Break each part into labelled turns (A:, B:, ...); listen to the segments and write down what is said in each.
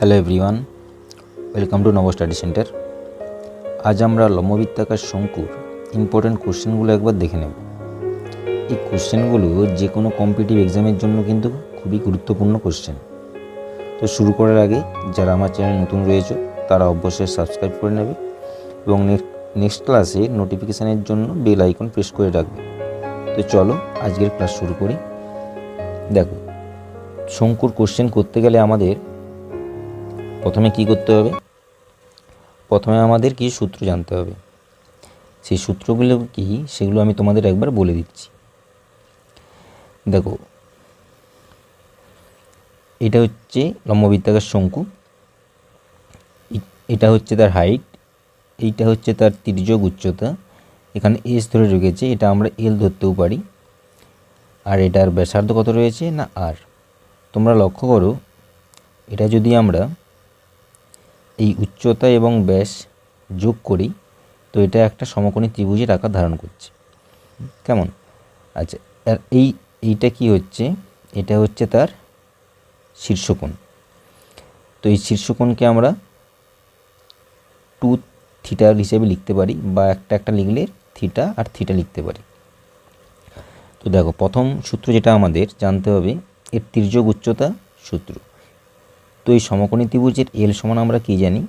A: Hello everyone, welcome to নব study centre. আজ আমরা লম্ববৃত্তাকার শঙ্কুর ইম্পর্ট্যান্ট কোশ্চেনগুলো একবার দেখে নেব। এই কোশ্চেনগুলো যে কোনো কম্পিটিটিভ এক্সামের জন্য কিন্তু খুবই গুরুত্বপূর্ণ কোশ্চেন। তো শুরু করার আগে যারা আমার চ্যানেল নতুন রয়েছে তারা অবশ্যই সাবস্ক্রাইব করে নেবে এবং নেক্সট ক্লাসে নোটিফিকেশানের জন্য বেল আইকন প্রেস করে রাখবে। তো চলো আজকের ক্লাস শুরু করি। দেখো, শঙ্কুর কোশ্চেন করতে গেলে আমাদের প্রথমে কি করতে হবে? প্রথমে আমাদের কি সূত্র জানতে হবে। সেই সূত্রগুলো কি সেগুলো আমি তোমাদের একবার বলে দিচ্ছি। দেখো, এটা হচ্ছে লম্ববৃত্তাকার শঙ্কু, এটা হচ্ছে তার হাইট, এইটা হচ্ছে তার তির্যক উচ্চতা, এখানে এস ধরে রেখেছে, এটা আমরা এল ধরতেও পারি। আর এটার ব্যাসার্ধ কত রয়েছে না আর। তোমরা লক্ষ্য করো, এটা যদি আমরা এই উচ্চতা এবং ব্যাস যোগ করি তো এটা একটা সমকোণী ত্রিভুজের আকার ধারণ করছে। কেমন? আচ্ছা, আর এইটা কি হচ্ছে? এটা হচ্ছে তার শীর্ষকোণ। তো এই শীর্ষকোণকে আমরা 2 থিটা হিসেবে লিখতে পারি, বা একটা লিখলে থিটা আর থিটা লিখতে পারি। তো দেখো, প্রথম সূত্র যেটা আমাদের জানতে হবে, এর তির্যক উচ্চতা সূত্র। তো এই সমকোণী ত্রিভুজের এল সমান আমরা কি জানি?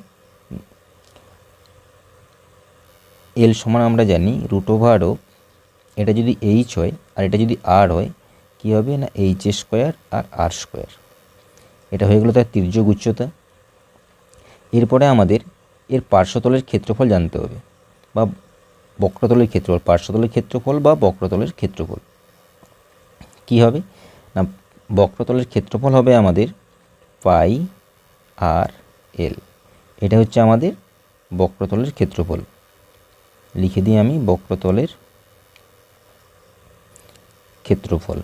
A: এল সমান আমরা জানি √, এটা যদি এইচ হয় আর এটা যদি আর হয় কী হবে না এইচ স্কোয়ার আর আর স্কোয়ার। এটা হয়ে গেল তার তির্যক উচ্চতা। এরপরে আমাদের এর পার্শ্বতলের ক্ষেত্রফল জানতে হবে, বা বক্রতলের ক্ষেত্রফল। পার্শ্বতলের ক্ষেত্রফল বা বক্রতলের ক্ষেত্রফল কি হবে না, বক্রতলের ক্ষেত্রফল হবে আমাদের পাই আর এল। এটা হচ্ছে আমাদের বক্রতলের ক্ষেত্রফল। লিখে দিই আমি বক্রতলের ক্ষেত্রফল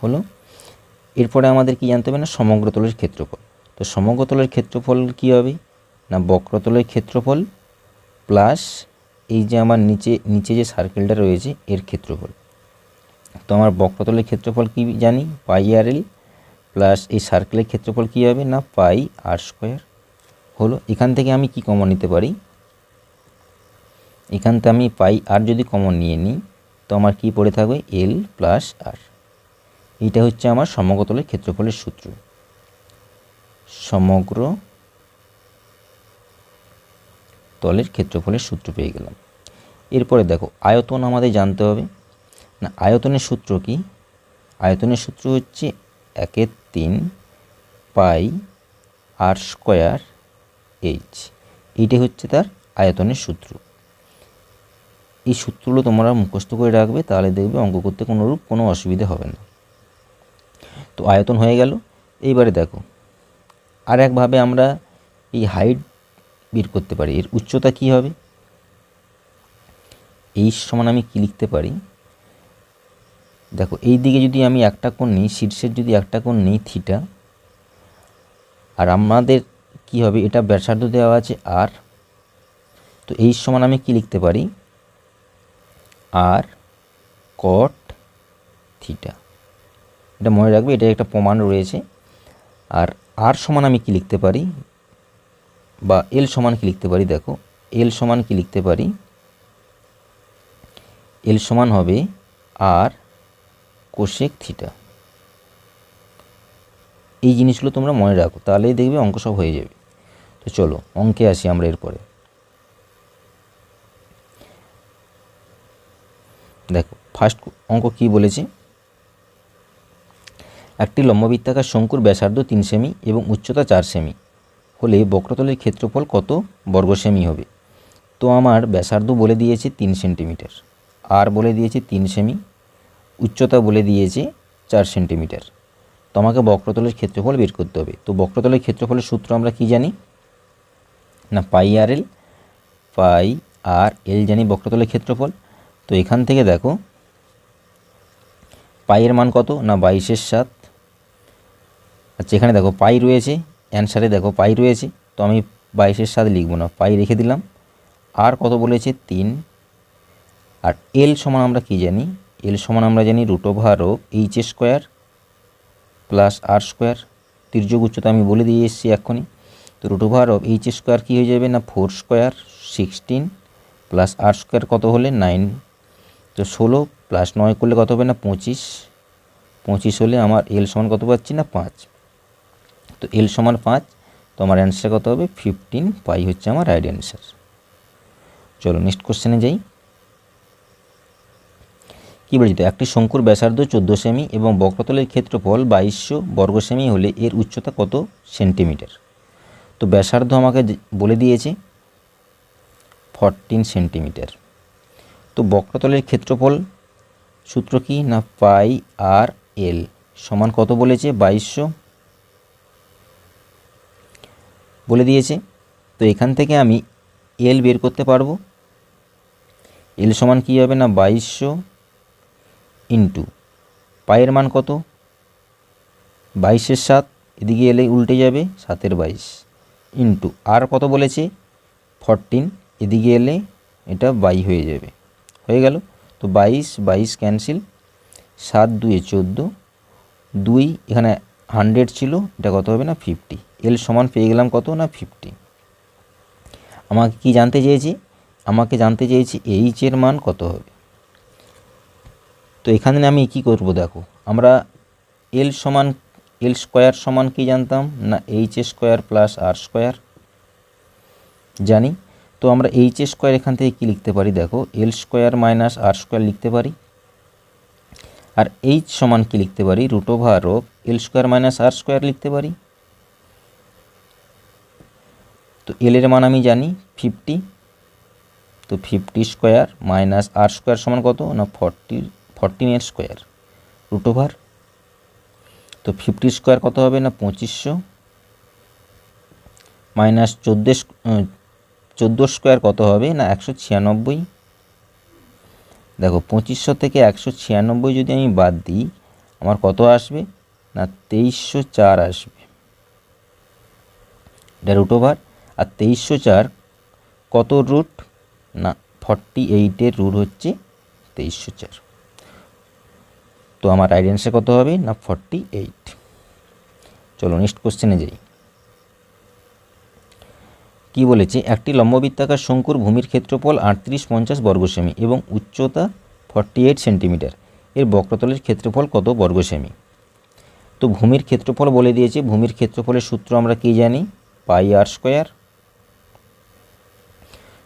A: হলো। এরপরে আমাদের কি জানতে হবে না, সমগ্রতলের ক্ষেত্রফল। তো সমগ্রতলের ক্ষেত্রফল কি হবে না, বক্রতলের ক্ষেত্রফল প্লাস এই যে আমার নিচে যে সার্কেলটা রয়েছে এর ক্ষেত্রফল। তো আমার বক্রতলের ক্ষেত্রফল কি জানি, পাই আর এল, প্লাস এই সার্কেলের ক্ষেত্রফল কি হবে না পাই আর স্কোয়ার হলো। এখান থেকে আমি কি কমন নিতে পারি? এখান থেকে আমি পাই আর যদি কমন নিয়ে নিই তো আমার কি পড়ে থাকবে এল প্লাস আর। এইটা হচ্ছে আমার সমগ্রতলের ক্ষেত্রফলের সূত্র। সমগ্র তলের ক্ষেত্রফলের সূত্র পেয়ে গেলাম। এরপরে দেখো, আয়তন আমাদের জানতে হবে না। আয়তনের সূত্র কি? আয়তনের সূত্র হচ্ছে 1/3 পাই আর স্কোয়ার এইচ। এইটাই হচ্ছে তার আয়তনের সূত্র। এই সূত্রগুলো তোমরা মুখস্থ করে রাখবে, তাহলে দেখবে অঙ্ক করতে কোনো অসুবিধা হবে না। তো আয়তন হয়ে গেল। এইবারে দেখো, আর একভাবে আমরা এই হাইট বের করতে পারি। এর উচ্চতা কি হবে? এই সমান আমি কি লিখতে পারি? দেখো, এই দিকে যদি আমি একটা কোণ নিই, শীর্ষের যদি একটা কোণ নিই থিটা, আর আমাদের কি হবে, এটা ব্যাসার্ধ দেওয়া আছে আর। তো এই সমান আমি কি লিখতে পারি? আর কট থিটা। এটা মনে রাখবে, এটা একটা প্রমাণ রয়েছে। আর আর সমান আমি কি লিখতে পারি, বা এল সমান কি লিখতে পারি? দেখো, এল সমান কি লিখতে পারি? এল সমান হবে আর কোসেক থিটা। এই জিনিসগুলো তোমরা মনে রাখো, তাহলেই দেখবে অঙ্ক সব হয়ে যাবে। তো চলো অঙ্কে আসি আমরা। এরপরে দেখো, ফার্স্ট অঙ্ক কি বলেছে, একটি লম্ববৃত্তাকার শঙ্কুর ব্যাসার্ধ 3 সেমি এবং উচ্চতা 4 সেমি হলে বক্রতলের ক্ষেত্রফল কত বর্গ সেমি হবে? তো আমার ব্যাসার্ধ বলে দিয়েছে 3 সেন্টিমিটার, আর বলে দিয়েছে 3 সেমি, উচ্চতা বলে দিয়েছে 4 সেন্টিমিটার। তো আমাকে বক্রতলের ক্ষেত্রফল বের করতে হবে। তো বক্রতলের ক্ষেত্রফলের সূত্র আমরা কি জানি না, পাই আর এল। পাই আর এল জানি বক্রতলের ক্ষেত্রফল। তো এখান থেকে দেখো, পাইয়ের মান কত না 22/7। আচ্ছা, এখানে দেখো পাই রয়েছে, অ্যান্সারে দেখো পাই রয়েছে, তো আমি 22/7 লিখব না, পাই রেখে দিলাম। আর কত বলেছে 3। আর এল সমান আমরা কি জানি? এল সমান আমরা জানি √এইচ স্কোয়ার প্লাস আর স্কোয়ার। তির্যক উচ্চতা আমি বলে দিয়ে এসেছি এক্ষুনি। তো root over of H square কী হয়ে যাবে না 4 স্কোয়ার 16 প্লাস আর স্কোয়ার কত হলে 9, তো 16 প্লাস 9 করলে কত হবে না 25, 25 হলে আমার এল সমান কত পাচ্ছি না 5। তো এল সমান 5, তো আমার অ্যান্সার কত হবে 15 পাই হচ্ছে আমার রাইট অ্যান্সার। চলো নেক্সট কোশ্চেনে যাই। কী বলছি, তো একটি শঙ্কুর ব্যাসার্ধ 14 সেমি এবং বক্রতলের ক্ষেত্রফল 2200 বর্গ সেমি হলে এর উচ্চতা কত সেন্টিমিটার। তো ব্যাসার্ধ আমাকে বলে দিয়েছে 14 সেন্টিমিটার। তো বক্রতলের ক্ষেত্রফল সূত্র কি না পাই আর এল সমান কত বলেছে 2200 বলে দিয়েছে। তো এখান থেকে আমি এল বের করতে পারবো। এল সমান কী হবে না 2200 ইন্টু পায়ের মান কত 22-এর 7, এদিকে এলে উল্টে যাবে 7-এর 22 ইন্টু আর কত বলেছে 14, এদিকে এলে এটা 22 হয়ে যাবে, হয়ে গেল। তো 22 ক্যান্সেল, 7 2 14, 2 এখানে 100 ছিল, এটা কত হবে না 50। এল সমান পেয়ে গেলাম কত না 50। আমাকে কি জানতে চেয়েছি, আমাকে জানতে চেয়েছি এইচের মান কত হবে। তো এখানে আমি কি করব দেখো, আমরা এল স্কোয়ার সমান কি জানতাম না H square plus R square জানি। তো আমরা এইচ স্কোয়ার এখান থেকে কি লিখতে পারি দেখো, L square minus R square লিখতে পারি। আর এইচ সমান কি লিখতে পারি root over of L square minus R square লিখতে পারি। তো এল এর মান আমি জানি 50, তো 50 স্কোয়ার মাইনাস আর স্কোয়ার সমান কত না 14 স্কোয়ার রুট ওভার, তো 50 স্কোয়ার কত হবে না 2500 মাইনাস 14 স্কোয়ার কত হবে না 196। দেখো 2500 থেকে 196 যদি আমি বাদ দিই আমার কত আসবে না 2304 আসবে, এটা রুট ওভার। আর 2304 কত রুট না 48-এর রুট হচ্ছে 2304। তো আমার রাইট অ্যান্সার কত হবে না 48। চলো নেক্সট কোশ্চেনে যাই। কি বলেছে, একটি লম্ববৃত্তাকার শঙ্কুর ভূমির ক্ষেত্রফল 3850 বর্গ সেমি এবং উচ্চতা 48 সেন্টিমিটার, এর বক্রতলের ক্ষেত্রফল কত বর্গ সেমি। তো ভূমির ক্ষেত্রফল বলে দিয়েছে, ভূমির ক্ষেত্রফলের সূত্র আমরা কি জানি পাই আর স্কোয়ার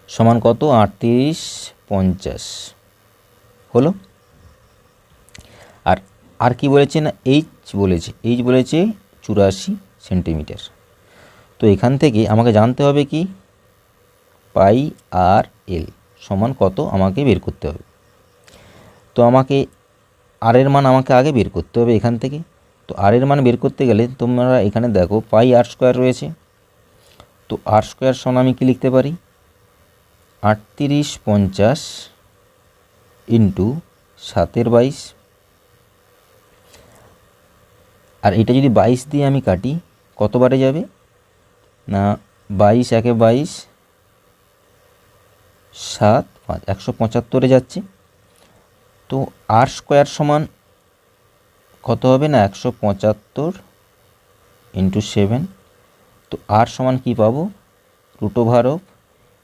A: সমান কত 3850 হলো। আর কি বলেছে না এইচ বলেছে 84 সেন্টিমিটার। তো এখান থেকে আমাকে জানতে হবে কি পাই আর এল সমান কত আমাকে বের করতে হবে। তো আমাকে আর এর মান আমাকে আগে বের করতে হবে এখান থেকে। তো আর এর মান বের করতে গেলে তোমরা এখানে দেখো পাই আর স্কোয়ার রয়েছে, তো আর স্কোয়ার সমান আমি কি লিখতে পারি 3850 ইন্টু 7/22। আর এটা যদি 22 দিয়ে আমি কাটি কতবারে যাবে না 22 একে 22, 7 5 175-এ যাচ্ছে। তো আর স্কোয়ার সমান কত হবে না 175 ইন্টু 7। তো আর সমান কি পাবো রুট ওভার অফ,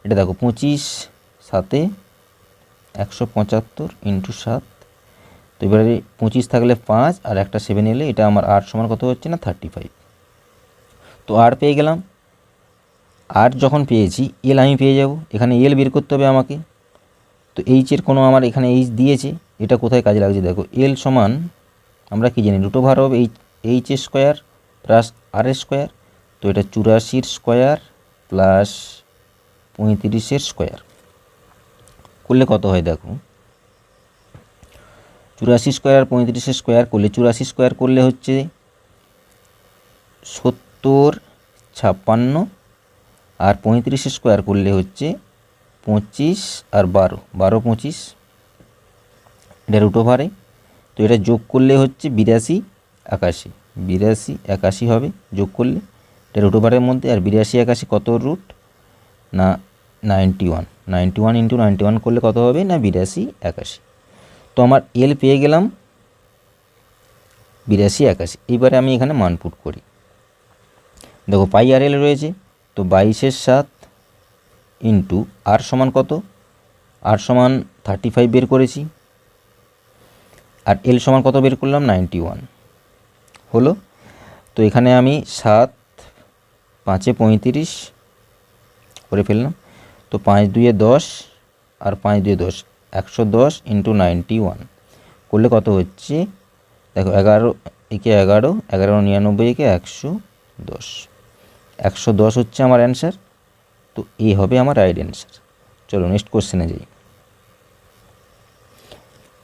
A: এটা দেখো 25 7 175 ইন্টু 7। তো এবারে 25 থাকলে 5 আর একটা 7 এলে এটা আমার আর সমান কত হচ্ছে না 35। তো আর পেয়ে গেলাম। আর যখন পেয়েছি এল আমি পেয়ে যাব, এখানে এল বের করতে হবে আমাকে। তো এইচের কোনো আমার এখানে এইচ দিয়েছে, এটা কোথায় কাজে লাগছে দেখো, এল সমান আমরা কি জানি root over of H square plus R square. তো এটা 84 স্কোয়ার প্লাস 35 স্কোয়ার করলে কত হয় দেখো, 84 স্কোয়ার আর 35 স্কোয়ার করলে 84 স্কোয়ার করলে হচ্ছে 70 56, আর 35 স্কোয়ার করলে হচ্ছে 25 আর 12 12 25, এটা রুট ওভারে। তো এটা যোগ করলে হচ্ছে 82 81 হবে যোগ করলে, এটা রুট ওভারের মধ্যে। আর 82 81 কত রুট না 91 ইন্টু 91 করলে কত হবে না 82 81। তো আমার এল পেয়ে গেলাম 82 81। এবারে আমি এখানে মান পুট করি, দেখো পাই আর এল রয়েছে, তো 22/7 ইন্টু আর সমান কত, আর সমান 35 বের করেছি, আর এল সমান কত বের করলাম 91 হলো। তো এখানে আমি 7 5 35 করে ফেললাম। তো 5 2 10 আর 5 2 10, 110 ইন্টু 91 করলে কত হচ্ছে দেখো, 11 একে 11, 11 99 একে 110, 110 হচ্ছে আমার অ্যান্সার। তো এ হবে আমার রাইট অ্যান্সার। চলো নেক্সট কোশ্চেনে যাই।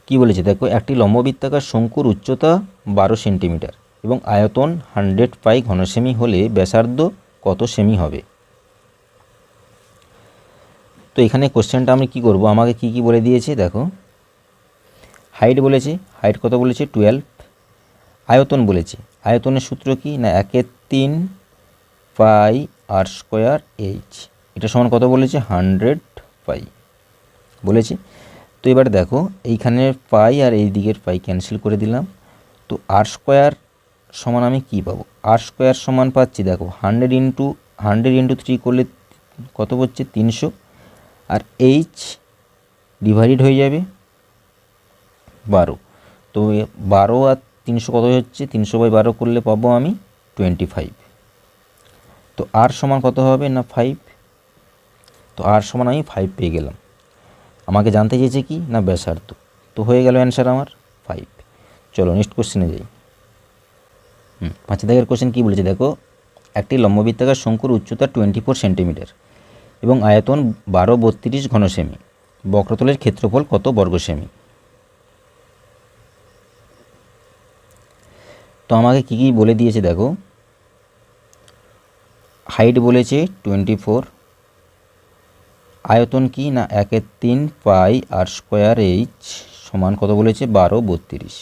A: কি বলেছে দেখো, একটি লম্ববৃত্তাকার শঙ্কুর উচ্চতা 12 সেন্টিমিটার এবং আয়তন 100 পাই ঘনসেমি হলে ব্যাসার্ধ কত সেমি হবে। তো এখানে কোশ্চেনটা আমি কি করব, আমাকে কি কি বলে দিয়েছে দেখো, হাইট বলেছে, হাইট কত বলেছে 12, আয়তন বলেছে, আয়তনের সূত্র কি না 1/3 পাই আর স্কোয়ার এইচ, এটা সমান কত বলেছে 100 পাই বলেছে। তো এবার দেখো এইখানের পাই আর এই দিকের পাই ক্যান্সেল করে দিলাম। তো আর স্কোয়ার সমান আমি কি পাবো, আর স্কোয়ার সমান পাচ্ছি দেখো 100 × 3 করলে কত হচ্ছে 300, আর এইচ ডিভাইডেড হয়ে যাবে 12। তো 12 আর 300 কত হচ্ছে, 300/12 করলে পাবো আমি 25। তো আর সমান কত হবে না 5। তো আর সমান আমি 5 পেয়ে গেলাম। আমাকে জানতে চেয়েছে কি না ব্যাসার্ধ, তো হয়ে গেল অ্যান্সার আমার 5। চলো নেক্সট কোশ্চেনে যাই। 5 দাগের কোশ্চেন কী বলেছে দেখো, একটি লম্ববৃত্তাকার শঙ্কুর উচ্চতা 24 সেন্টিমিটার এবং আয়তন 1232 ঘনসেমি, বক্রতলের ক্ষেত্রফল কত বর্গ সেমি। তো আমাকে কী কী বলে দিয়েছে দেখো, হাইট বলেছে 24, আয়তন কি না 1/3 পাই আর স্কোয়ার এইচ সমান কত বলেছে 1232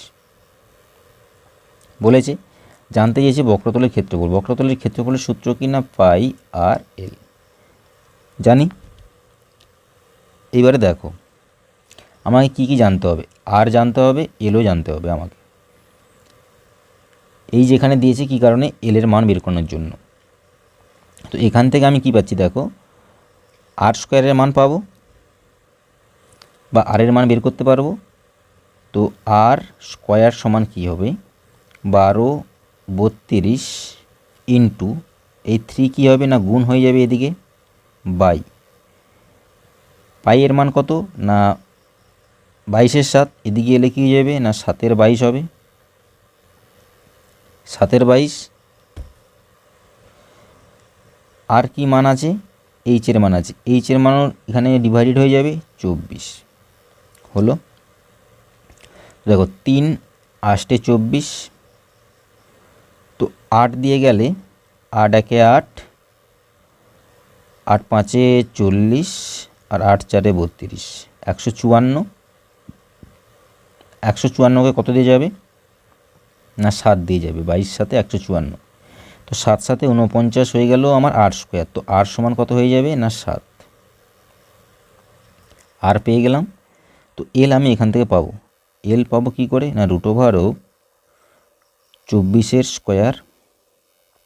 A: বলেছে। জানতে চেয়েছে বক্রতলের ক্ষেত্রফল, বক্রতলের ক্ষেত্রফলের সূত্র কি না পাই আর এল জানি। এইবারে দেখো আমাকে কি কি জানতে হবে, আর জানতে হবে, এলও জানতে হবে আমাকে। এই যেখানে দিয়েছে কি কারণে, এলের মান বের করানোর জন্য। তো এখান থেকে আমি কি পাচ্ছি দেখো, আর স্কোয়ারের মান পাবো বা আরের মান বের করতে পারবো। তো আর স্কোয়ার সমান কি হবে 1232 ইন্টু এই 3 কী হবে না গুণ হয়ে যাবে এদিকে বাই, পাইয়ের মান কত না 22/7, এদিকে এলে কী হয়ে যাবে না 7/22 হবে, 7/22। আর কি মান আছে, এইচের মান আছে, এইচের মানও এখানে ডিভাইডেড হয়ে যাবে 24 হলো। দেখো 3 8 24, তো 8 দিয়ে গেলে 8 1 8, 8 5 40 আর 8 4 32, 154। 154কে কত দিয়ে যাবে না 7 দিয়ে যাবে, 22 7 154। তো 7 7 49 হয়ে গেল আমার আর স্কোয়ার। তো আর সমান কত হয়ে যাবে না 7, আর পেয়ে গেলাম। তো এল আমি এখান থেকে পাবো, এল পাবো কী করে না √24 স্কোয়ার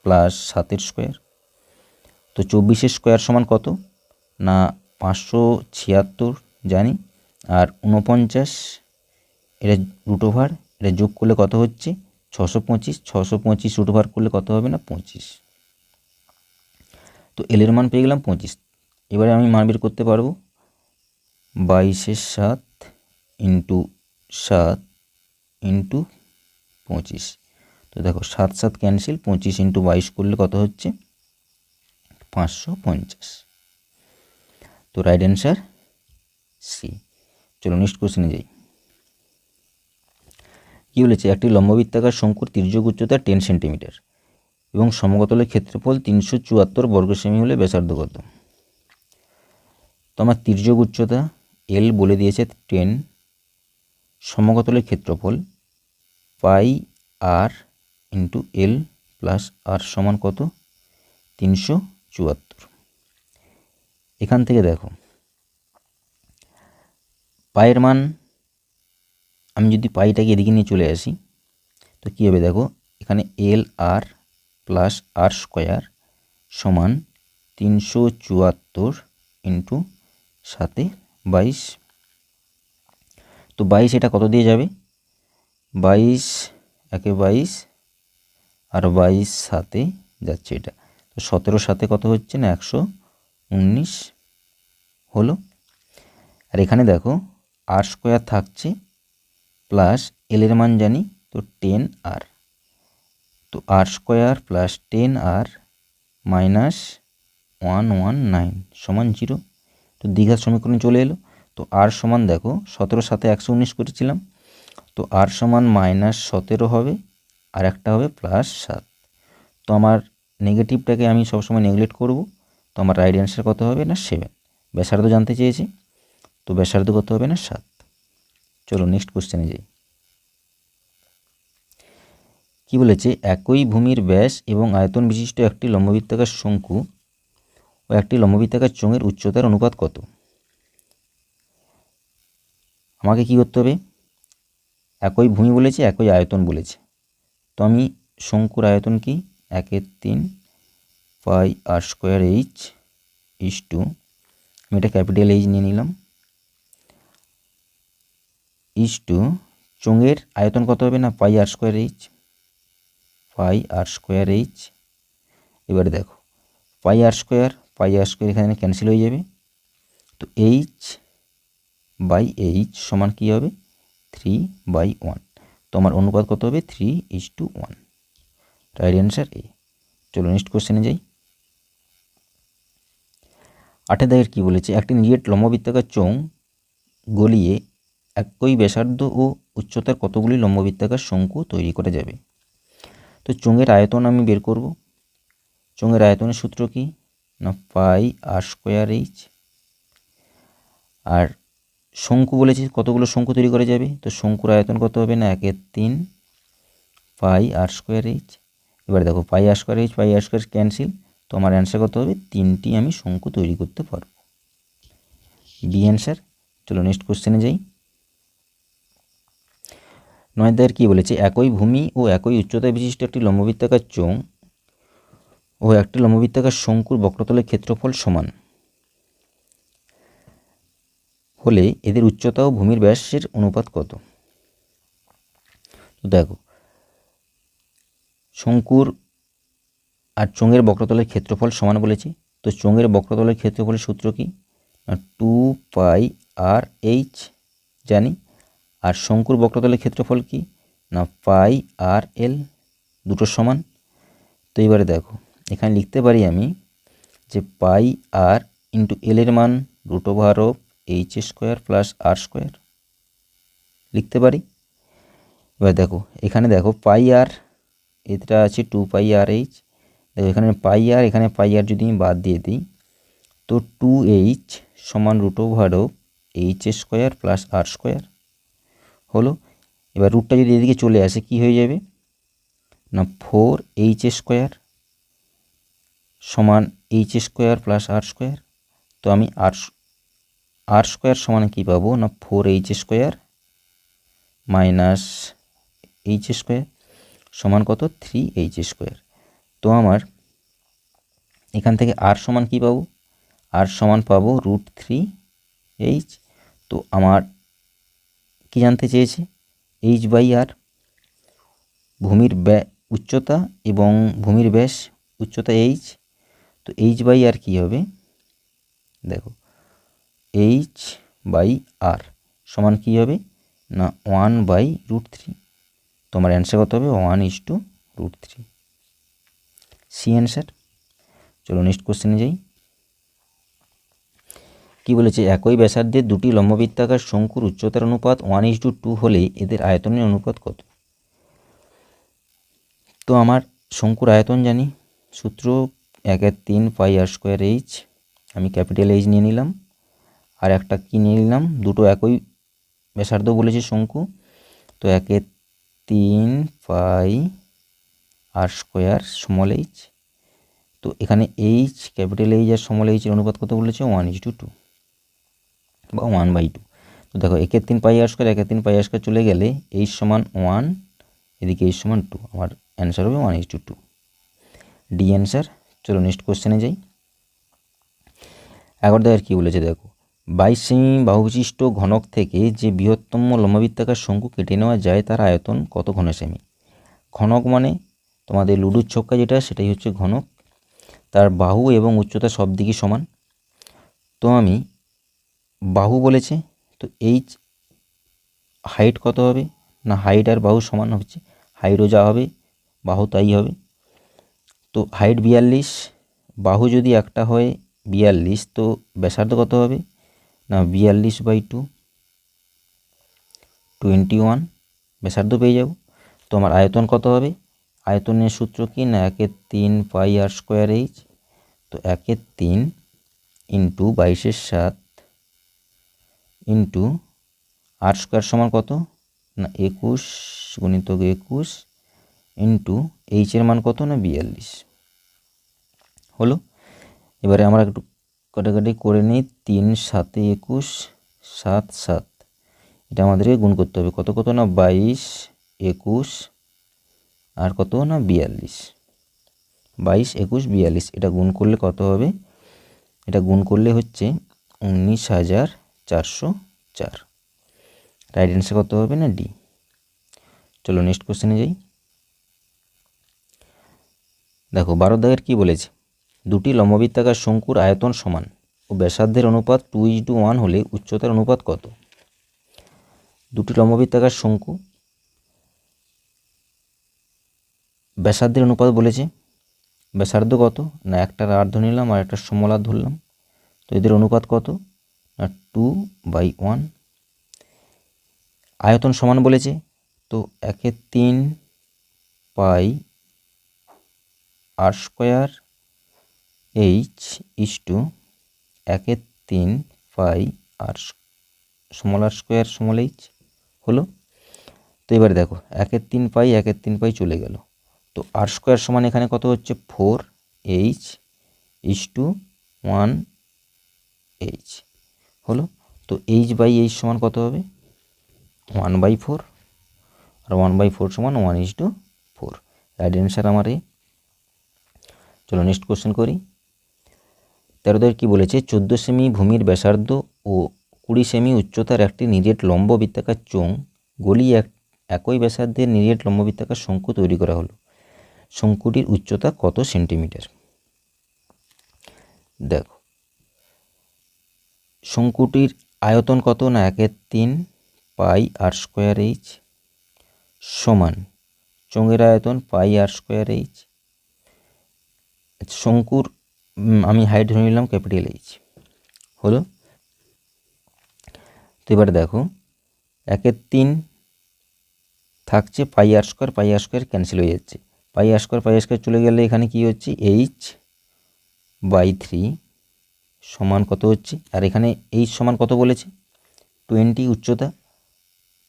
A: প্লাস 7 স্কোয়ার। তো 24 স্কোয়ার সমান কত না 576 জানি, আর 49 এটা √, এটা যোগ করলে কত হচ্ছে 625, 625 √, করলে কত হবে না 25। তো এলের মান পেয়ে গেলাম 25। এবারে আমি মান বের করতে পারবো 22/7 ইন্টু 7 ইন্টু 25। তো দেখো 7 7 ক্যান্সেল, 25 ইন্টু 22 করলে কত হচ্ছে 550। তো রাইট অ্যান্সার সি। চলো নেক্সট কোশ্চেনে যাই। কী বলেছে, একটি লম্ববৃত্তাকার শঙ্কুর তির্যক উচ্চতা 10 সেন্টিমিটার এবং সমতলের ক্ষেত্রফল 374 বর্গ সেমি হলে ব্যাসার্ধ কত। তো আমার তির্যক উচ্চতা এল বলে দিয়েছে 10, সমতলের ক্ষেত্রফল পাই আর ইন্টু এল প্লাস আর সমান কত 374। এখান থেকে দেখো পায়ের মান, আমি যদি পাইটাকে এদিকে নিয়ে চলে আসি তো কী হবে দেখো, এখানে এল আর প্লাস আর স্কোয়ার সমান 374 ইন্টু 7 22। তো 22 এটা কত দিয়ে যাবে, 22 একে 22 আর 22 7 যাচ্ছে এটা, তো 17 7 কত হচ্ছে না 119 হলো। আর এখানে দেখো আর স্কোয়ার থাকছে প্লাস এল এর মান জানি তো 10r, তো আর স্কোয়ার প্লাস 10r মাইনাস 119 সমান 0। তো দ্বিঘাত সমীকরণ চলে এলো। তো আর সমান দেখো 17 সাথে 119 করেছিলাম, তো আর সমান -17 হবে আর একটা হবে +7। তো আমার নেগেটিভটাকে আমি সবসময় নেগলেক্ট করব। তো আমার রাইট অ্যান্সার কত হবে না 7। ব্যাসার্ধ জানতে চেয়েছি, তো ব্যাসার্ধ কত হবে না 7। চলো নেক্সট কোশ্চেনে যাই। কি বলেছে, একই ভূমির ব্যাস এবং আয়তন বিশিষ্ট একটি লম্ববৃত্তাকার শঙ্কু ও একটি লম্ববৃত্তাকার চোঙের উচ্চতার অনুপাত কত। আমাকে কি করতে হবে, একই ভূমি বলেছে একই আয়তন বলেছে, তো আমি শঙ্কুর আয়তন কি 1/3 পাই R square H is to, আমি এটা ক্যাপিটাল এইচ নিয়ে নিলাম, ইস টু চোঙের আয়তন কত হবে না পাই আর স্কোয়ার এইচ, পাই আর স্কোয়ার এইচ। এবারে দেখো পাই আর স্কোয়ার এখানে ক্যান্সেল হয়ে যাবে, তো এইচ বাই এইচ সমান কী হবে 3/1। তো আমার অনুপাত কত হবে 3:1। রাইট অ্যান্সার এ। চলো নেক্সট কোশ্চেনে যাই। 8 দাগের কী বলেছে, একটি নিরেট লম্ববৃত্তাকার চোঙ গলিয়ে একই ব্যাসার্ধ ও উচ্চতার কতগুলি লম্ববৃত্তাকার শঙ্কু তৈরি করা যাবে। তো চোঙের আয়তন আমি বের করব। চোঙের আয়তনের সূত্র কি না পাই আর স্কোয়ার এইচ, আর শঙ্কু বলেছে কতগুলো শঙ্কু তৈরি করা যাবে, তো শঙ্কুর আয়তন কত হবে না 1/3 পাই আর স্কোয়ার এইচ। এবার দেখো পাই আর স্কোয়ার ক্যান্সেল, তো আমার অ্যান্সার কত হবে 3টি আমি শঙ্কু তৈরি করতে পারবো, বি অ্যান্সার। চলো নেক্সট কোশ্চেনে যাই। 9 দাগের কী বলেছে, একই ভূমি ও একই উচ্চতা বিশিষ্ট একটি লম্ববৃত্তাকার চোঙ ও একটি লম্ববৃত্তাকার শঙ্কুর বক্রতলের ক্ষেত্রফল সমান হলে এদের উচ্চতা ও ভূমির ব্যাসের অনুপাত কত। তো দেখো শঙ্কুর আর চোঙের বক্রতলের ক্ষেত্রফল সমান বলেছি, তো চোঙের বক্রতলের ক্ষেত্রফলের সূত্র কি 2 পাই আর এইচ জানি, আর শঙ্কুর বক্রতলের ক্ষেত্রফল কি না পাই আর এল, দুটো সমান। তো এবারে দেখো এখানে লিখতে পারি আমি যে পাই আর ইন্টু এল এর মান √এইচ² প্লাস আর স্কোয়ার লিখতে পারি। এবার দেখো এখানে দেখো পাই আর এটা আছে 2 পাই আর এইচ, দেখো এখানে পাই আর যদি আমি বাদ দিয়ে দিই তো 2h সমান √এইচ² প্লাস আর স্কোয়ার হলো। এবার রুটটা যদি এদিকে চলে আসে কি হয়ে যাবে না 4h² সমান h² প্লাস আর স্কোয়ার। তো আমি আর স্কোয়ার সমান কী পাবো না 4h² মাইনাস h² সমান কত 3h²। তো আমার এখান থেকে আর সমান কী পাবো, আর সমান পাবো √3h। তো আমার কি জানতে চেয়েছে h/r, ভূমির উচ্চতা এবং ভূমির ব্যাস, উচ্চতা h, তো h/r কী হবে দেখো h/r সমান কী হবে না 1/√3। তো আমার অ্যান্সার কত হবে 1:√3, সি অ্যান্সার। চলো নেক্সট কোশ্চেনে যাই। কি বলেছে, একই ব্যাসার্ধের দুটি লম্ববৃত্তাকার শঙ্কুর উচ্চতার অনুপাত 1:2 হলে এদের আয়তনের অনুপাত কত। তো আমার শঙ্কুর আয়তন জানি, সূত্র 1/3 পাই আর স্কোয়ার এইচ, আমি ক্যাপিটাল এইচ নিয়ে নিলাম, আর একটা কি নিয়ে নিলাম, দুটো একই ব্যাসার্ধ বলেছে শঙ্কু, তো 1/3 পাই আর স্কোয়ার স্মল এইচ। তো এখানে H capital H R small এইচের অনুপাত কত বলেছে 1:2 বা 1/2। তো দেখো 1/3 পাই আর স্কোয়ার চলে গেলে এইচ সমান 1, এদিকে এইচ সমান 2, আমার অ্যান্সার হবে 1:2, ডি অ্যান্সার। চলো নেক্সট কোশ্চেনে যাই। 11 দাগের কী বলেছে দেখো, 22 সেমি বাহুবিশিষ্ট ঘনক থেকে যে বৃহত্তম লম্ববৃত্তাকার শঙ্কু কেটে নেওয়া যায় তার আয়তন কত ঘন সেমি। ঘনক মানে তোমাদের লুডুর ছক্কা যেটা, সেটাই হচ্ছে ঘনক। তার বাহু এবং উচ্চতা সব দিকই সমান। তো আমি বাহু বলেছে, তো এইচ হাইট কত হবে না, হাইট আর বাহু সমান হচ্ছে, হাইটও যা হবে বাহু তাই হবে। তো হাইট 42, বাহু যদি একটা হয় 42, তো ব্যাসার্ধ কত হবে না 42/2, 21 ব্যাসার্ধ পেয়ে যাব। তো আমার আয়তন কত হবে, আয়তনের সূত্র কি না 1/3 পাই আর স্কোয়ার এইচ। তো 1/3 ইন্টু 22/7 ইন্টু আর স্কোয়ার সমান কত না 21 গুণিতক 21 ইন্টু এইচের মান কত না 42 হলো। এবারে আমরা একটু কাটাকাটি করে নিই, 3 7 21 7 7, এটা আমাদেরকে গুণ করতে হবে কত কত না 22 21 আর কত না 42, 22 21 42, এটা গুণ করলে কত হবে, এটা গুণ করলে হচ্ছে 19,404। রাইট অ্যান্সার কত হবে না ডি। চলো নেক্সট কোশ্চেনে যাই। দেখো 12 দাগের কী বলেছে, দুটি লম্ববৃত্তাকার শঙ্কুর আয়তন সমান ও ব্যাসার্ধের অনুপাত 2:1 হলে উচ্চতার অনুপাত কত। দুটি লম্ববৃত্তাকার শঙ্কু ব্যাসার্ধের অনুপাত বলেছে, ব্যাসার্ধ কত না একটার আর ধরে নিলাম আর একটা সমলার ধরলাম, তো এদের অনুপাত কত না 2/1। আয়তন সমান বলেছে, তো 1/3 পাই আর স্কোয়ার এইচ ইস্টু 1/3 পাই আর স্মল স্কোয়ার স্মল এইচ হলো। তো এবারে দেখো 1/3 পাই 1/3 পাই চলে গেল, তো আর স্কোয়ার সমান এখানে কত হচ্ছে 4h ইস্টু 1h হলো। তো h/h সমান কত হবে 1/4, আর 1/4 সমান 1:4। রাইট অ্যান্সার আমার এ। চলো নেক্সট কোশ্চেন করি। 13 কী বলেছে, 14 সেমি ভূমির ব্যাসার্ধ ও 20 সেমি উচ্চতার একটি নিরেট লম্ব বৃত্তাকার চোঙ গলিয়ে একই ব্যাসার্ধের নিরেট লম্ব বৃত্তাকার শঙ্কু তৈরি করা হলো। শঙ্কুটির উচ্চতা কত সেন্টিমিটার। দেখো শঙ্কুটির আয়তন কত না 1/3 পাই আর স্কোয়ার এইচ সমান চোঙের আয়তন পাই আর স্কোয়ার এইচ। শঙ্কুর আমি হাইট ধরে নিলাম ক্যাপিটাল এইচ হলো। তো এবার দেখো 1/3 থাকছে পাই আর স্কোয়ার ক্যান্সেল হয়ে যাচ্ছে, পাই আর স্কোয়ার চলে গেলে এখানে কি হচ্ছে h/3 সমান কত হচ্ছে, আর এখানে h সমান কত বলেছে 20 উচ্চতা,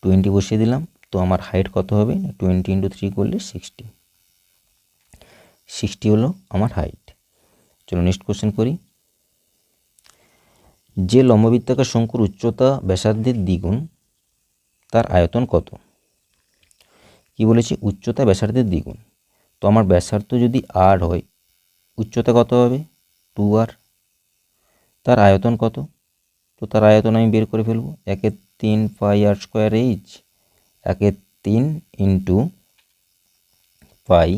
A: 20 বসিয়ে দিলাম। তো আমার হাইট কত হবে 20 × 3 করলে 60 হলো আমার হাইট। চলো নেক্সট কোশ্চেন করি। যে লম্ববৃত্তাকার শঙ্কুর উচ্চতা ব্যাসার্ধের দ্বিগুণ তার আয়তন কত। কি বলেছি উচ্চতা ব্যাসার্ধের দ্বিগুণ, তো আমার ব্যাসার্ধ যদি আর হয় উচ্চতা কত হবে 2r, তার আয়তন কত, তো তার আয়তন আমি বের করে ফেলবো 1/3 পাই আর স্কোয়ার এইচ 1/3 ইন্টু পাই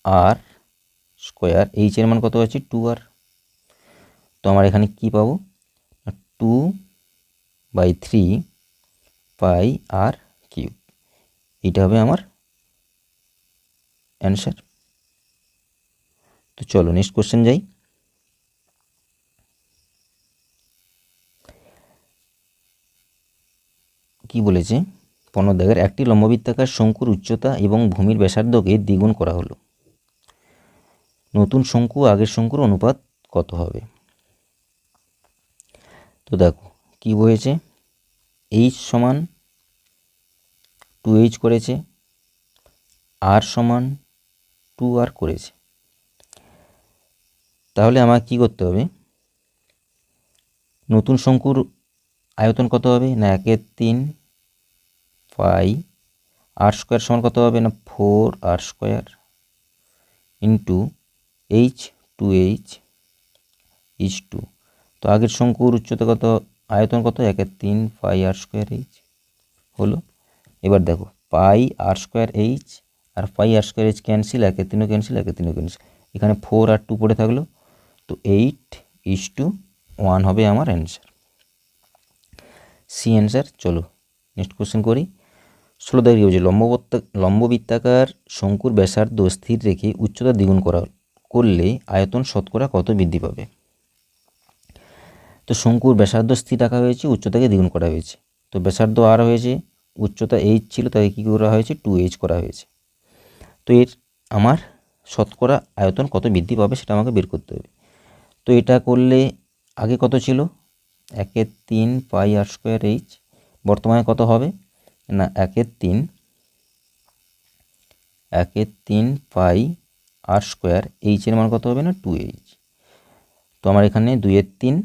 A: আর স্কোয়ার এইচের মান কত আছে 2r। তো আমার এখানে কি পাবো 2/3 পাই আর কিউব, এটা হবে আমার অ্যান্সার। তো চলো নেক্সট কোশ্চেন যাই। কি বলেছে 15 দাগের, একটি লম্ববৃত্তাকার শঙ্কুর উচ্চতা এবং ভূমির ব্যাসার্ধকে দ্বিগুণ করা হলো, নতুন শঙ্কু আগের শঙ্কুর অনুপাত কত হবে। তো দেখো কি বলেছে h সমান 2h করেছে, r সমান 2r করেছে, তাহলে আমার কি করতে হবে নতুন শঙ্কুর আয়তন কত হবে না 1/3 পাই আর স্কোয়ার সমান কত হবে না 4r square into H two H is two, তো আগের শঙ্কুর উচ্চতা কত, আয়তন কত, 1/3 পাই আর স্কোয়ার এইচ হলো। এবার দেখো পাই আর স্কোয়ার এইচ আর pi R square H cancel, 1/3 cancel, 1/3 cancel, এখানে 4 আর 2 পড়ে থাকলো, তো 8:1 হবে আমার অ্যান্সার, সি অ্যান্সার। চলো নেক্সট কোশ্চেন করি। 16 দেখে কি বলছে, লম্ববৃত্তাকার শঙ্কুর ব্যাসার্ধ স্থির রেখে উচ্চতা দ্বিগুণ করলে আয়তন শতকরা কত বৃদ্ধি পাবে। তো শঙ্কুর ব্যাসার্ধ স্থির রাখা হয়েছে, উচ্চতাকে দ্বিগুণ করা হয়েছে, তো ব্যাসার্ধ আর হয়েছে, উচ্চতা এইচ ছিল, তাকে কী করা হয়েছে, 2h করা হয়েছে। তো এর আমার শতকরা আয়তন কত বৃদ্ধি পাবে সেটা আমাকে বের করতে হবে। তো এটা করলে আগে কত ছিল, 1/3 পাই আর স্কোয়ার এইচ, বর্তমানে কত হবে না 1/3 পাই আর স্কোয়ার এইচের মান কত হবে না 2h। তো আমার এখানে 2/3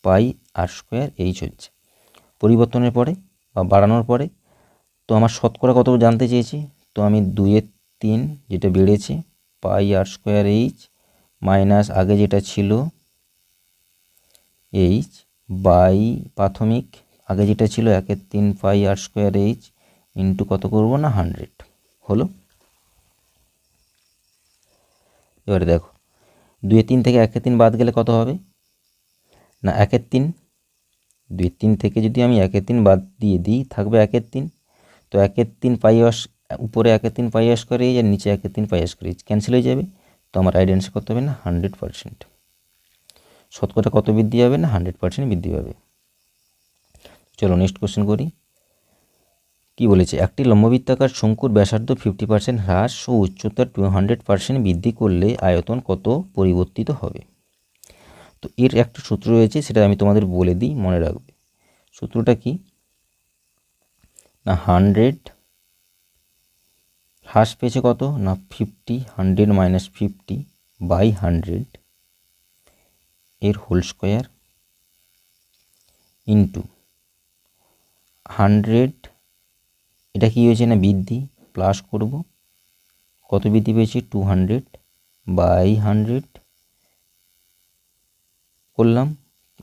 A: পাই আর স্কোয়ার এইচ হচ্ছে। পরিবর্তনের পরে বা বাড়ানোর পরে তো আমার শতকরা কত জানতে চেয়েছি, তো আমি 2/3 যেটা বেড়েছে পাই আর স্কোয়ার এইচ মাইনাস আগে যেটা ছিল এইচ বাই প্রাথমিক আগে যেটা ছিল 1/3 পাই আর স্কোয়ার এইচ ইন্টু কত করবো না 100 হলো। এবারে দেখো 2/3 থেকে 1/3 বাদ গেলে কত হবে না 1/3, 2/3 থেকে যদি আমি 1/3 বাদ দিয়ে দিই থাকবে 1/3, তো 1/3 পাই উপরে 1/3 পাই আর স্কোয়ার এইচ আর নিচে 1/3 পাই আর স্কোয়ার এইচ ক্যান্সেল হয়ে যাবে, তো আমার রাইট অ্যান্সার করতে হবে না 100%, শতকরা কত বৃদ্ধি হবে না 100% বৃদ্ধি পাবে। চলো নেক্সট কোশ্চেন করি। কি বলেছে, একটি লম্ববৃত্তাকার শঙ্কুর ব্যাসার্ধ 50% হ্রাস ও উচ্চতা 200% বৃদ্ধি করলে আয়তন কত পরিবর্তিত হবে। তো এর একটা সূত্র রয়েছে, সেটা আমি তোমাদের বলে দিই, মনে রাখবে। সূত্রটা কি না 100 হ্রাস পেয়েছে কত না 50, 100 মাইনাস 50 বাই 100 এর হোল স্কোয়ার ইন্টু 100, এটা কি হয়েছে না বৃদ্ধি, প্লাস করব কত বৃদ্ধি পেয়েছি 200 বাই 100 করলাম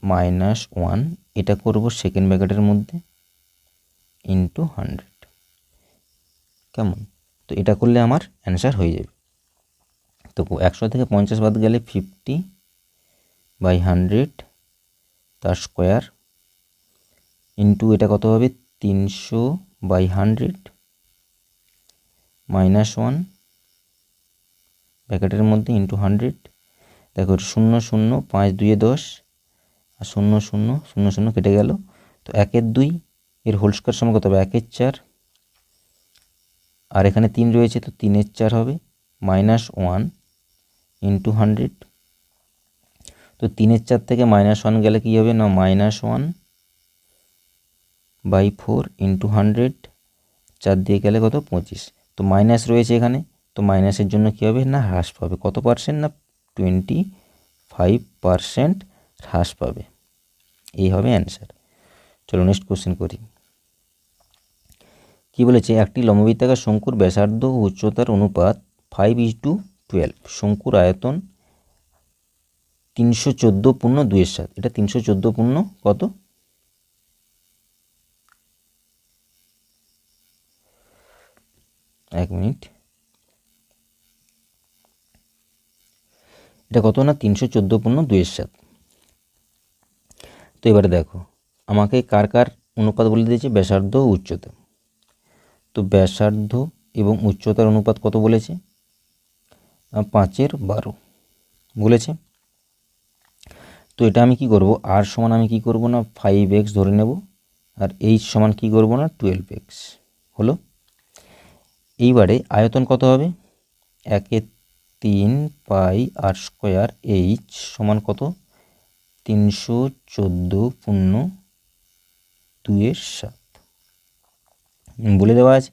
A: -1, এটা করব সেকেন্ড ব্র্যাকেটের মধ্যে ইন্টু 100, কেমন, তো এটা করলে আমার অ্যান্সার হয়ে যাবে। তো 100 থেকে 50 বাদ গেলে 50 বাই 100 তার স্কোয়ার ইন্টু এটা কত হবে 300 বাই 100 -1 ব্র্যাকেটের মধ্যে ইন্টু 100, দেখো 0 0 5 2 10 আর 0 0 0 0 কেটে গেল, তো 1/2 এর হোল স্কোয়ার সমান কত হবে 1/4, আর এখানে 3 রয়েছে তো 3/4 হবে -1 ইন্টু 100, তো 3/4 থেকে -1 গেলে কি হবে না -1 বাই 4 ইন্টু 100, 4 দিয়ে গেলে কত 25, তো মাইনাস রয়েছে এখানে, তো মাইনাসের জন্য কী হবে না হ্রাস পাবে, কত পার্সেন্ট না 25% হ্রাস পাবে, এই হবে অ্যান্সার। চলো নেক্সট কোশ্চেন করি। কি বলেছে, একটি লম্ববৃত্তাকার শঙ্কুর ব্যাসার্ধ ও উচ্চতার অনুপাত 5:12, শঙ্কুর আয়তন 314.2/7, এটা 314 কত, এক মিনিট, এটা কত না 314.2/7। তো এবারে দেখো আমাকে কার কার অনুপাত বলে দিয়েছে, ব্যাসার্ধ ও উচ্চতা, তো ব্যাসার্ধ এবং উচ্চতার অনুপাত কত বলেছে 5/12 বলেছে। তো এটা আমি কি করব, আর সমান আমি কি করব না 5x ধরে নেব, আর এইচ সমান কি করব না 12x হলো। এইবারে আয়তন কত হবে 1/3 পাই আর স্কোয়ার এইচ সমান কত 314.2/7 বলে দেওয়া আছে।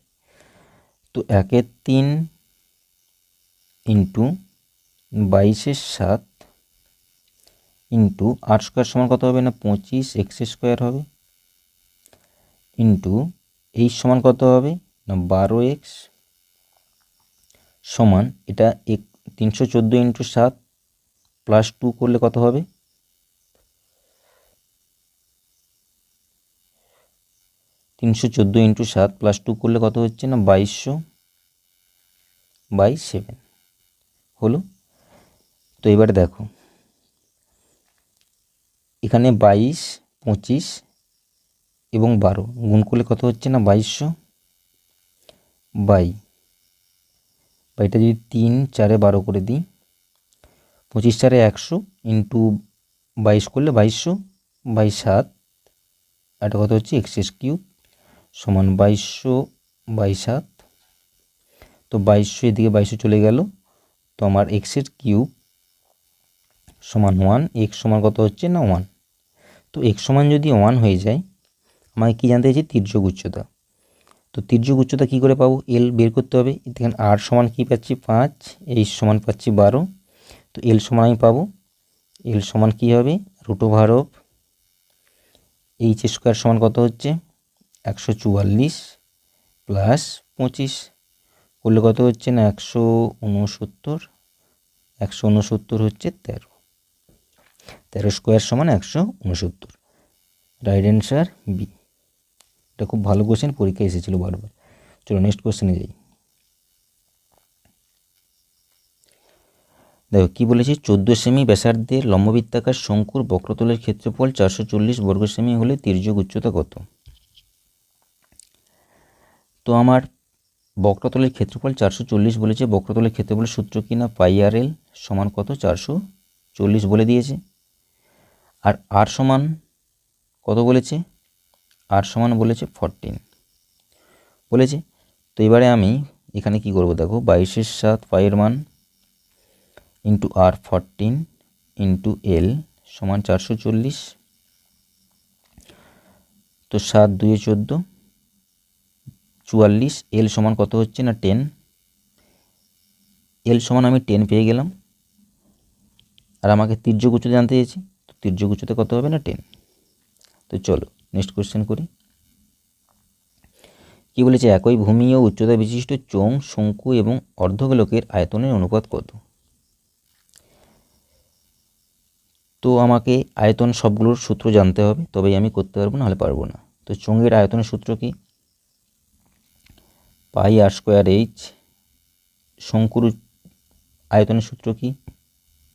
A: তো 1/3 ইন্টু 22/7 ইন্টু আর স্কোয়ার সমান কত হবে না 25x স্কোয়ার হবে ইন্টু এইচ সমান কত হবে না 12x সমান, এটা 314 ইন্টু 7 প্লাস 2 করলে কত হবে? 314 ইন্টু 7 প্লাস 2 করলে কত হচ্ছে না 2200/7 হলো। তো এবারে দেখো এখানে 22, 25 এবং 12 গুণ করলে কত হচ্ছে না 2200 বাইটা যদি 3 4 12 করে দিই, 25 4 100 ইন্টু 22 করলে 2200/7, এটা কত হচ্ছে x³ সমান 2200/7। তো 2200 এদিকে 2200 চলে গেল, তো আমার x³ সমান 1, x সমান কত হচ্ছে না 1। তো x সমান যদি 1 হয়ে যায়, আমাকে কী জানতে চাইছি? তির্যক উচ্চতা। তো তির্যক উচ্চতা কী করে পাবো? এল বের করতে হবে। এখানে r সমান কী পাচ্ছি 5, h সমান পাচ্ছি 12। তো এল সমান আমি পাবো, এল সমান কী হবে? √of h² সমান কত হচ্ছে 144 প্লাস 25 করলে কত হচ্ছে না 169, 169 হচ্ছে 13 সমান 169। Right answer B. এটা খুব ভালো কোশ্চেন, পরীক্ষায় এসেছিল বারবার। চলো নেক্সট কোশ্চেনে যাই। দেখো কি বলেছি, 14 সেমি ব্যাসার্ধের লম্ববৃত্তাকার শঙ্কুর বক্রতলের ক্ষেত্রফল 440 বর্গ সেমি হলে তির্যক উচ্চতা কত? তো আমার বক্রতলের ক্ষেত্রফল 440 বলেছে। বক্রতলের ক্ষেত্রফলের সূত্র কি না πr/l সমান কত 440 বলে দিয়েছে। আর r সমান কত বলেছে? r সমান বলেছে 14 বলেছে। তো এবারে আমি এখানে কি করব দেখো, 22/7 পাইয়ের মান ইন্টু r 14 ইন্টু l সমান 440। তো 7 2 14, 44, l সমান কত হচ্ছে না 10। l সমান আমি 10 পেয়ে গেলাম। আর আমাকে তির্যক উচ্চতা জানতে চেয়েছি, তো তির্যক উচ্চতা কত হবে না 10। তো চলো নেক্সট কোশ্চেন করি। কি বলেছে, একই ভূমি ও উচ্চতা বিশিষ্ট চোঙ, শঙ্কু এবং অর্ধগোলকের আয়তনের অনুপাত কত? তো আমাকে আয়তন সবগুলোর সূত্র জানতে হবে, তবেই আমি করতে পারবো, নাহলে পারবো না। তো চোঙের আয়তনের সূত্র কি? πr²h। শঙ্কুর আয়তনের সূত্র কি?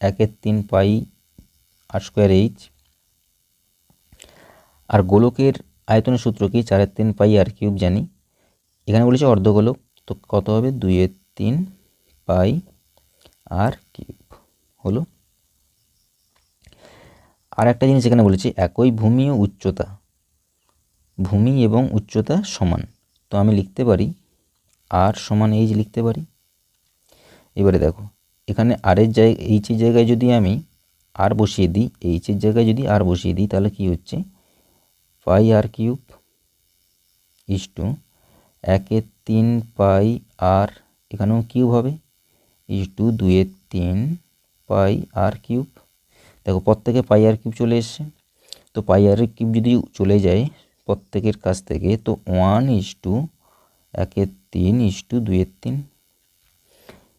A: 1/3 πr²h। আর গোলকের আয়তনের সূত্র কি? 4/3 πr³ জানি। এখানে বলেছে অর্ধগোলক, তো কত হবে 2/3 πr³ হলো। আর একটা জিনিস এখানে বলেছে একই ভূমি ও উচ্চতা, ভূমি এবং উচ্চতা সমান। তো আমি লিখতে পারি r সমান h লিখতে পারি। এবারে দেখো এখানে r এর জায়গায় h এর জায়গায় যদি আমি r বসিয়ে দিই, h এর জায়গায় যদি r বসিয়ে দিই, তাহলে কি হচ্ছে πr³ ইজ টু 1/3 πr, এখানেও কিউব হবে, ইজ টু 2/3 πr³। দেখো প্রত্যেকে πr³ চলে এসছে। তো πr³ যদি চলে যায় প্রত্যেকের কাছ থেকে, তো 1/1/3 ইজ টু 2/3।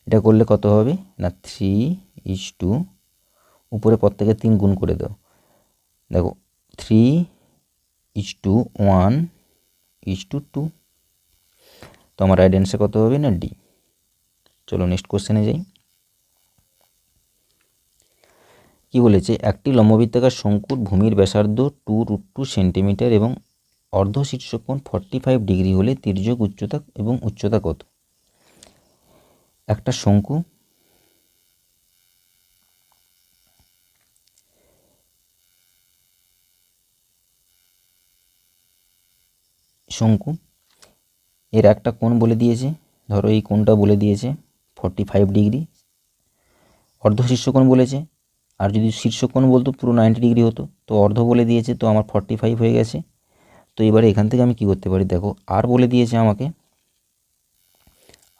A: এটা করলে কত হবে না 3 উপরে প্রত্যেকে 3 গুণ করে দাও। দেখো 3:1:2। তো আমার রাইট অ্যান্সার কত হবে না ডি। চলো নেক্সট কোশ্চেনে যাই। কি বলেছে, একটি লম্ববৃত্তাকার শঙ্কুর ভূমির ব্যাসার্ধ 2√2 সেন্টিমিটার এবং অর্ধ শীর্ষকোণ 45 ডিগ্রি হলে তির্যক উচ্চতা এবং উচ্চতা কত? একটা শঙ্কু, এর একটা কোণ বলে দিয়েছে, ধরো এই কোণটা বলে দিয়েছে 45 ডিগ্রি। অর্ধ শীর্ষকোণ বলেছে, আর যদি শীর্ষকোণ বলতো পুরো 90 ডিগ্রি হতো, তো অর্ধ বলে দিয়েছে, তো আমার 45 হয়ে গেছে। তো এবারে এখান থেকে আমি কি করতে পারি, দেখো আর বলে দিয়েছে আমাকে,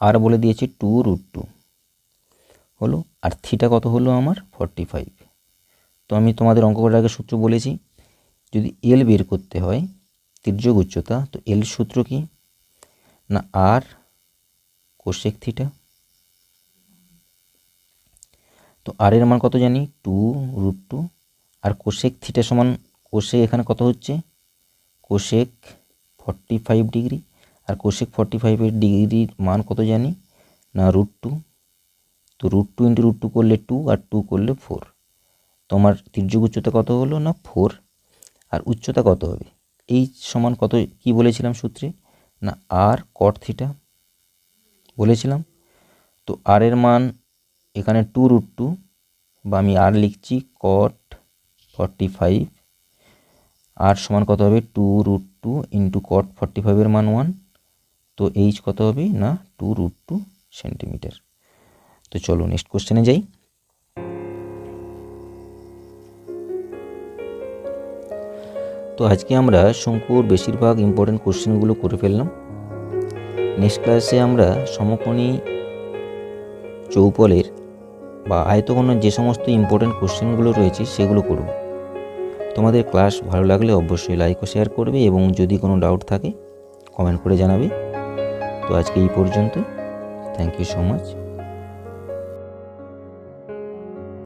A: আর বলে দিয়েছে 2√2 হলো, আর থিটা কত হলো আমার 45। তো আমি তোমাদের অঙ্ক করার আগে সূত্র বলেছি, যদি এল বের করতে হয় তির্যক উচ্চতা, তো এল সূত্র কি না আর কোসেক থিটা। তো আর এর মান কত জানি, 2√2। আর কোসেক থিটা সমান, কোসেক এখানে কত হচ্ছে, কোসেক 45 ডিগ্রি। আর কোসেক 45 ডিগ্রির মান কত জানি না, √2। তো √2 × √2 করলে 2, আর 2 করলে 4। তো আমার তির্যক উচ্চতা কত হলো না 4। আর উচ্চতা কত হবে, এইচ সমান কত কি বলেছিলাম সূত্রে না, আর কট থিটা বলেছিলাম। তো আর এর মান এখানে 2√2, বা আমি আর লিখছি কট 45। আর সমান কত হবে, 2√2 × কট 45 এর মান 1। তো এইচ কত হবে না 2√2 সেন্টিমিটার। তো চলো নেক্সট কোশ্চেনে যাই। তো আজকে আমরা শঙ্কুর বেশিরভাগ ইম্পর্টেন্ট কোশ্চেনগুলো করে ফেললাম। নেক্সট ক্লাসে আমরা সমকোণী চৌপলের বা আয়তঘনের যে সমস্ত ইম্পর্টেন্ট কোশ্চেনগুলো রয়েছে সেগুলো করব। তোমাদের ক্লাস ভালো লাগলে অবশ্যই লাইক ও শেয়ার করবে, এবং যদি কোনো ডাউট থাকে কমেন্ট করে জানাবে। তো আজকে এই পর্যন্ত। Thank you so much.